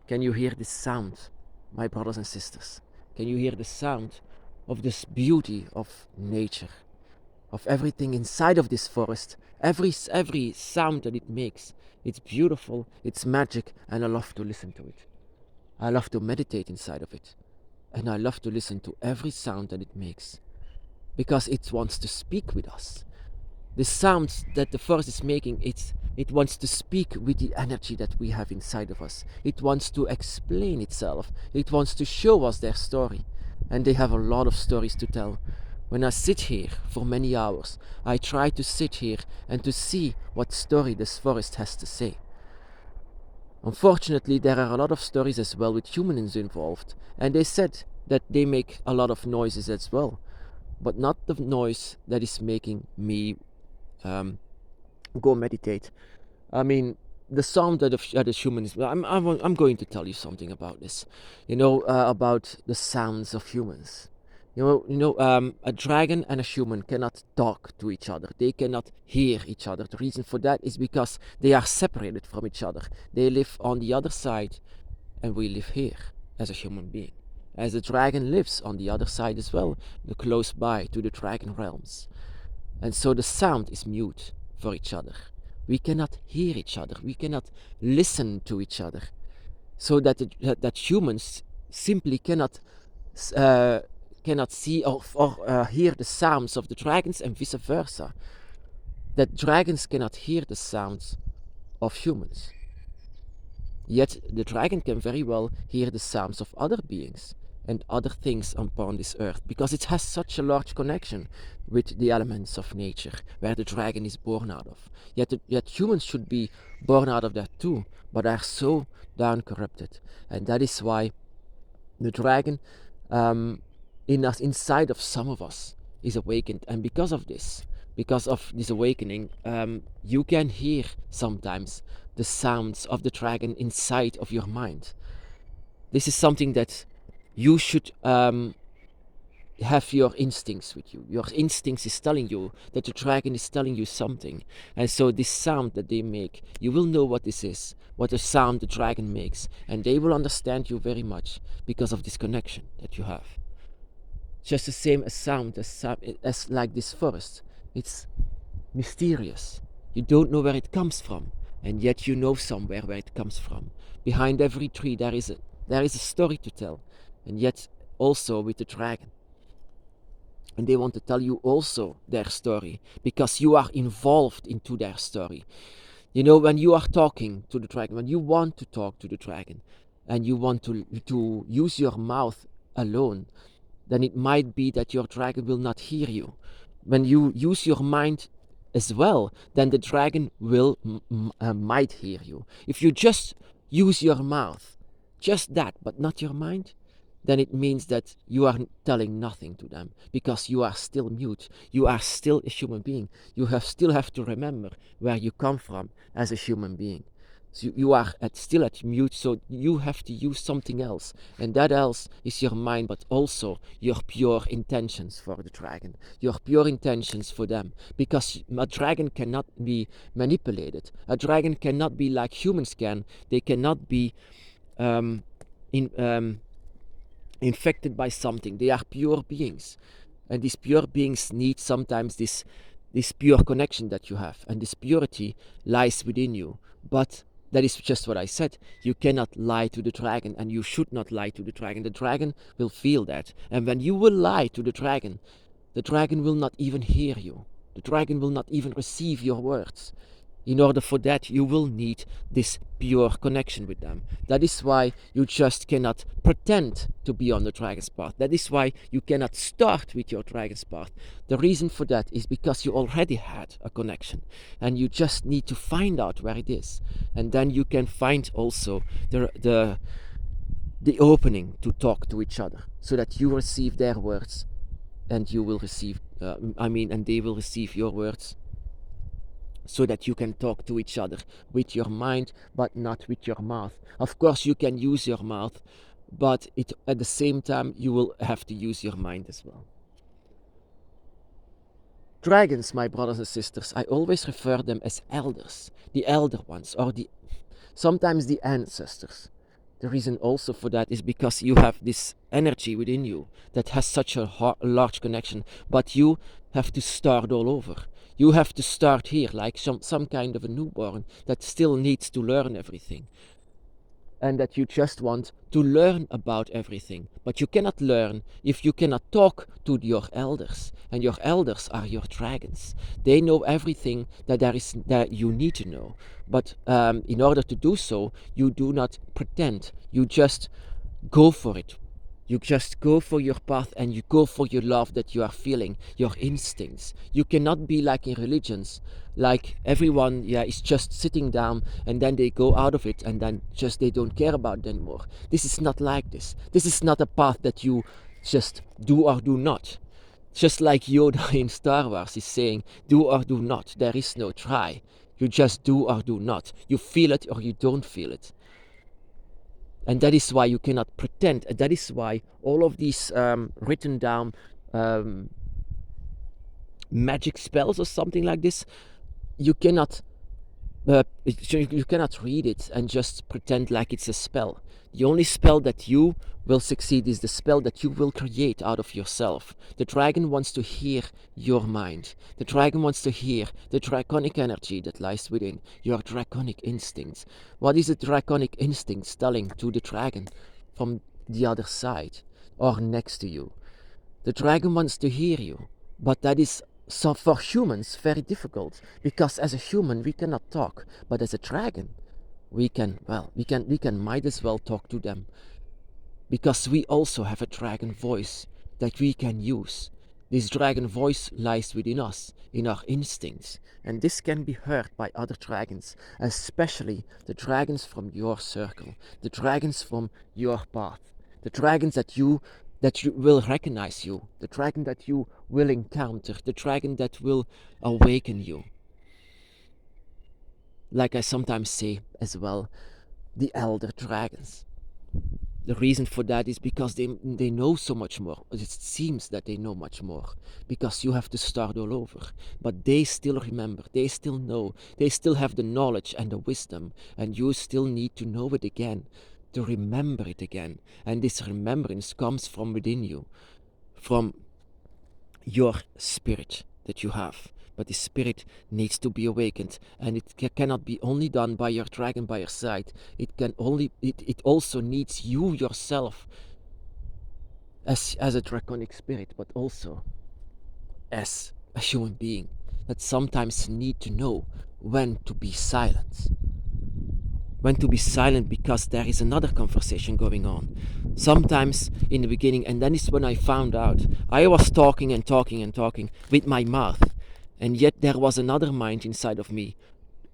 Can you hear this sound, my brothers and sisters? Can you hear the sound of this beauty of nature, of everything inside of this forest? Every sound that it makes, it's beautiful, it's magic, and I love to listen to it. I love to meditate inside of it, and I love to listen to every sound that it makes, because it wants to speak with us. The sounds that the forest is making, it wants to speak with the energy that we have inside of us. It wants to explain itself. It wants to show us their story. And they have a lot of stories to tell. When I sit here for many hours, I try to sit here and to see what story this forest has to say. Unfortunately, there are a lot of stories as well with humans involved, and they said that they make a lot of noises as well, but not the noise that is making me go meditate. I mean, the sound that a human is. I'm going to tell you something about this. About the sounds of humans. A dragon and a human cannot talk to each other. They cannot hear each other. The reason for that is because they are separated from each other. They live on the other side, and we live here as a human being. As the dragon lives on the other side as well, close by to the dragon realms. And so the sound is mute for each other. We cannot hear each other. We cannot listen to each other. So that humans simply cannot see or hear the sounds of the dragons, and vice versa. That dragons cannot hear the sounds of humans. Yet the dragon can very well hear the sounds of other beings and other things upon this earth, because it has such a large connection with the elements of nature, where the dragon is born out of. Yet humans should be born out of that too, but are so down corrupted. And that is why the dragon inside of some of us is awakened. And because of this awakening, you can hear sometimes the sounds of the dragon inside of your mind. This is something that you should have your instincts with you. Your instincts is telling you that the dragon is telling you something. And so this sound that they make, you will know what this is, what the sound the dragon makes. And they will understand you very much because of this connection that you have. Just the same as sound, as like this forest. It's mysterious. You don't know where it comes from. And yet you know somewhere where it comes from. Behind every tree there is a story to tell. And yet also with the dragon. And they want to tell you also their story, because you are involved into their story. When you are talking to the dragon, when you want to talk to the dragon, and you want to use your mouth alone, then it might be that your dragon will not hear you. When you use your mind as well, then the dragon will might hear you. If you just use your mouth, just that, but not your mind, then it means that you are telling nothing to them, because you are still mute. You are still a human being. You still have to remember where you come from as a human being. So you are still at mute, so you have to use something else. And that else is your mind, but also your pure intentions for the dragon. Your pure intentions for them. Because a dragon cannot be manipulated. A dragon cannot be like humans can. They cannot be infected by something. They are pure beings. And these pure beings need sometimes this pure connection that you have. And this purity lies within you. But that is just what I said. You cannot lie to the dragon, and you should not lie to the dragon. The dragon will feel that. And when you will lie to the dragon will not even hear you. The dragon will not even receive your words. In order for that, you will need this pure connection with them. That is why you just cannot pretend to be on the dragon's path. That is why you cannot start with your dragon's path. The reason for that is because you already had a connection. And you just need to find out where it is. And then you can find also the opening to talk to each other. So that you receive their words. And you will receive, and they will receive your words. So that you can talk to each other with your mind, but not with your mouth. Of course, you can use your mouth, but at the same time, you will have to use your mind as well. Dragons, my brothers and sisters, I always refer them as elders, the elder ones, or sometimes the ancestors. The reason also for that is because you have this energy within you that has such a large connection, but you have to start all over. You have to start here like some kind of a newborn that still needs to learn everything, and that you just want to learn about everything. But you cannot learn if you cannot talk to your elders, and your elders are your dragons. They know everything that you need to know. But in order to do so, you do not pretend. You just go for it. You just go for your path, and you go for your love that you are feeling, your instincts. You cannot be like in religions, like everyone is just sitting down and then they go out of it and then just they don't care about it anymore. This is not like this. This is not a path that you just do or do not. Just like Yoda in Star Wars is saying, do or do not. There is no try. You just do or do not. You feel it or you don't feel it. And that is why you cannot pretend. And that is why all of these written down magic spells or something like this, you cannot read it and just pretend like it's a spell. The only spell that you will succeed is the spell that you will create out of yourself. The dragon wants to hear your mind. The dragon wants to hear the draconic energy that lies within, your draconic instincts. What is the draconic instincts telling to the dragon from the other side or next to you? The dragon wants to hear you, but that is so for humans very difficult, because as a human we cannot talk, but as a dragon we can might as well talk to them, because we also have a dragon voice that we can use. This dragon voice lies within us, in our instincts, and this can be heard by other dragons, especially the dragons from your circle, the dragons from your path, the dragons that you will recognize you, the dragon that you will encounter, the dragon that will awaken you. Like I sometimes say as well, the elder dragons. The reason for that is because they know so much more. It seems that they know much more, because you have to start all over. But they still remember, they still know, they still have the knowledge and the wisdom, and you still need to know it again, to remember it again. And this remembrance comes from within you, from your spirit that you have. But the spirit needs to be awakened, and it cannot be only done by your dragon by your side. It also needs you yourself as a draconic spirit, but also as a human being that sometimes need to know when to be silent. When to be silent, because there is another conversation going on. Sometimes in the beginning, and then is when I found out, I was talking and talking and talking with my mouth, and yet there was another mind inside of me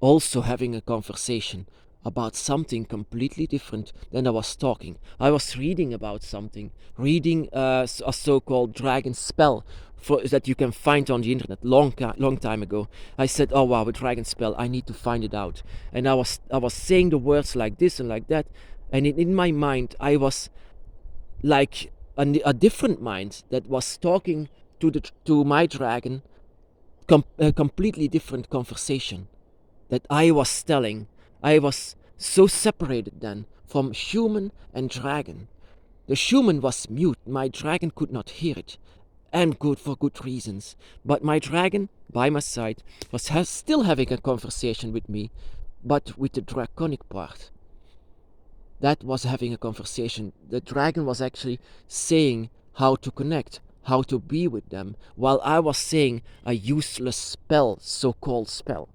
also having a conversation about something completely different than I was talking. I was reading about something, reading a so-called dragon spell that you can find on the internet long time ago. I said, oh wow, a dragon spell, I need to find it out. And I was saying the words like this and like that, and in my mind I was like a different mind that was talking to my dragon, a completely different conversation that I was telling. I was so separated then from human and dragon. The human was mute, my dragon could not hear it, and for good reasons. But my dragon, by my side, was still having a conversation with me, but with the draconic part. That was having a conversation. The dragon was actually saying how to connect, how to be with them, while I was saying a useless spell, so-called spell.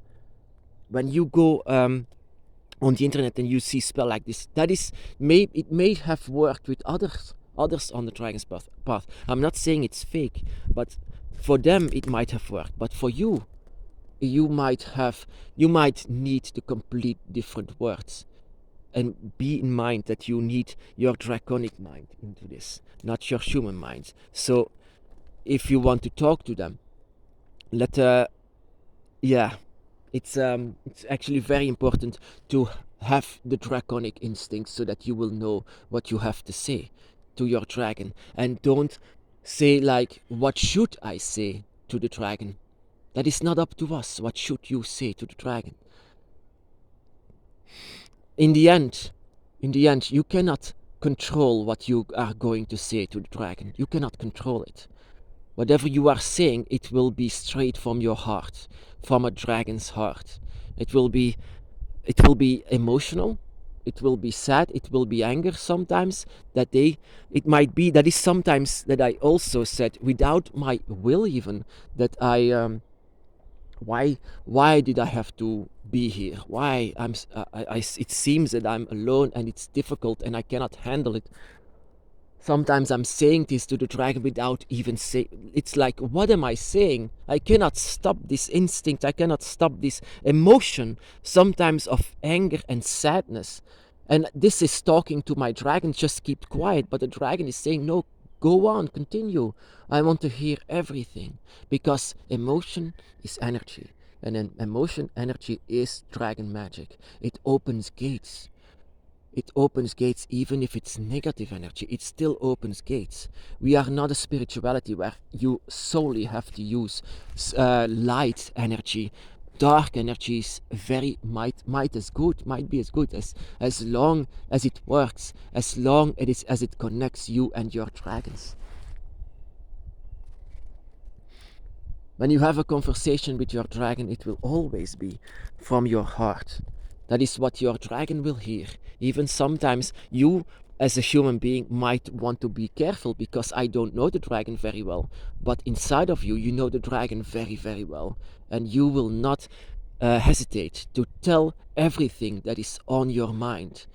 When you go on the internet and you see spell like this, it may have worked with others on the dragon's path. I'm not saying it's fake, but for them it might have worked. But for you, you might need the complete different words. And be in mind that you need your draconic mind into this, not your human mind. So if you want to talk to them, it's actually very important to have the draconic instincts, so that you will know what you have to say to your dragon, and don't say like, what should I say to the dragon? That is not up to us. What should you say to the dragon? In the end, In the end, you cannot control what you are going to say to the dragon. You cannot control it. Whatever you are saying, it will be straight from your heart, from a dragon's heart. It will be emotional, it will be sad, it will be anger sometimes. It might be that is sometimes that I also said without my will even, that why did I have to be here? Why it seems that I'm alone and it's difficult and I cannot handle it. Sometimes I'm saying this to the dragon without even saying. It's like, what am I saying? I cannot stop this instinct. I cannot stop this emotion, sometimes of anger and sadness. And this is talking to my dragon, just keep quiet. But the dragon is saying, no, go on, continue. I want to hear everything. Because emotion is energy. And then emotion, energy is dragon magic. It opens gates. It opens gates even if it's negative energy. It still opens gates. We are not a spirituality where you solely have to use light energy. Dark energy is might be as good as long as it works, as long as it connects you and your dragons. When you have a conversation with your dragon, it will always be from your heart. That is what your dragon will hear. Even sometimes you, as a human being, might want to be careful because I don't know the dragon very well. But inside of you, you know the dragon very, very well. And you will not hesitate to tell everything that is on your mind.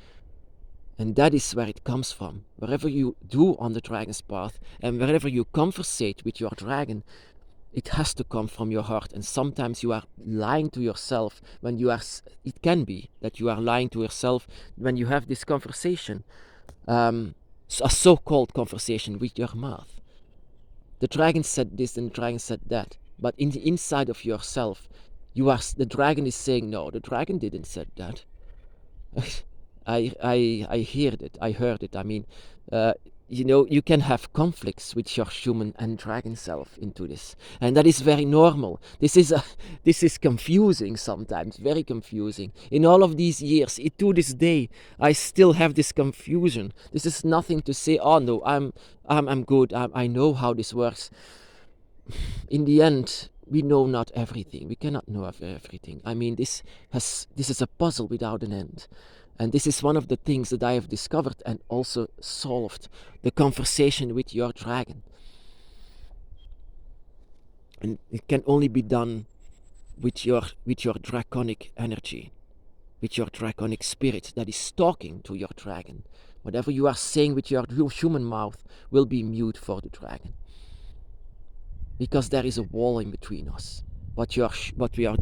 And that is where it comes from. Wherever you do on the dragon's path and wherever you conversate with your dragon, it has to come from your heart. And sometimes you are lying to yourself when you are, it can be that you are lying to yourself when you have this conversation, a so-called conversation with your mouth. The dragon said this and the dragon said that, but in the inside of yourself, the dragon is saying, no, the dragon didn't said that. I heard it. I mean, you can have conflicts with your human and dragon self into this, and that is very normal. This is confusing sometimes, very confusing. In all of these years, to this day, I still have this confusion. This is nothing to say, oh no, I'm good. I know how this works. In the end, we know not everything. We cannot know everything. I mean, this is a puzzle without an end. And this is one of the things that I have discovered and also solved, the conversation with your dragon. And it can only be done with your draconic energy, with your draconic spirit that is talking to your dragon. Whatever you are saying with your human mouth will be mute for the dragon. Because there is a wall in between us. But your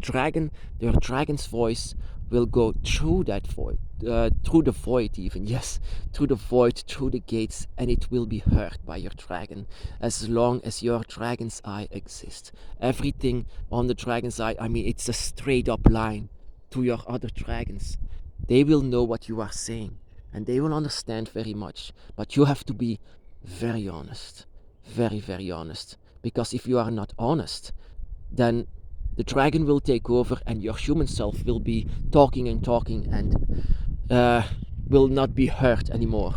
dragon's voice will go through that void, through the void even, yes, through the void, through the gates, and it will be heard by your dragon as long as your dragon's eye exists. Everything on the dragon's eye, I mean, it's a straight up line to your other dragons. They will know what you are saying, and they will understand very much, but you have to be very honest, very, very honest, because if you are not honest, then the dragon will take over and your human self will be talking and will not be heard anymore.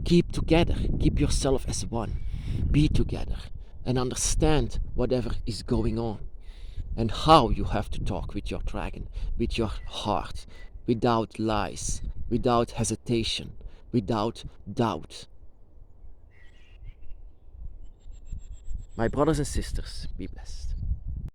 Keep together. Keep yourself as one. Be together and understand whatever is going on and how you have to talk with your dragon, with your heart, without lies, without hesitation, without doubt. My brothers and sisters, be blessed.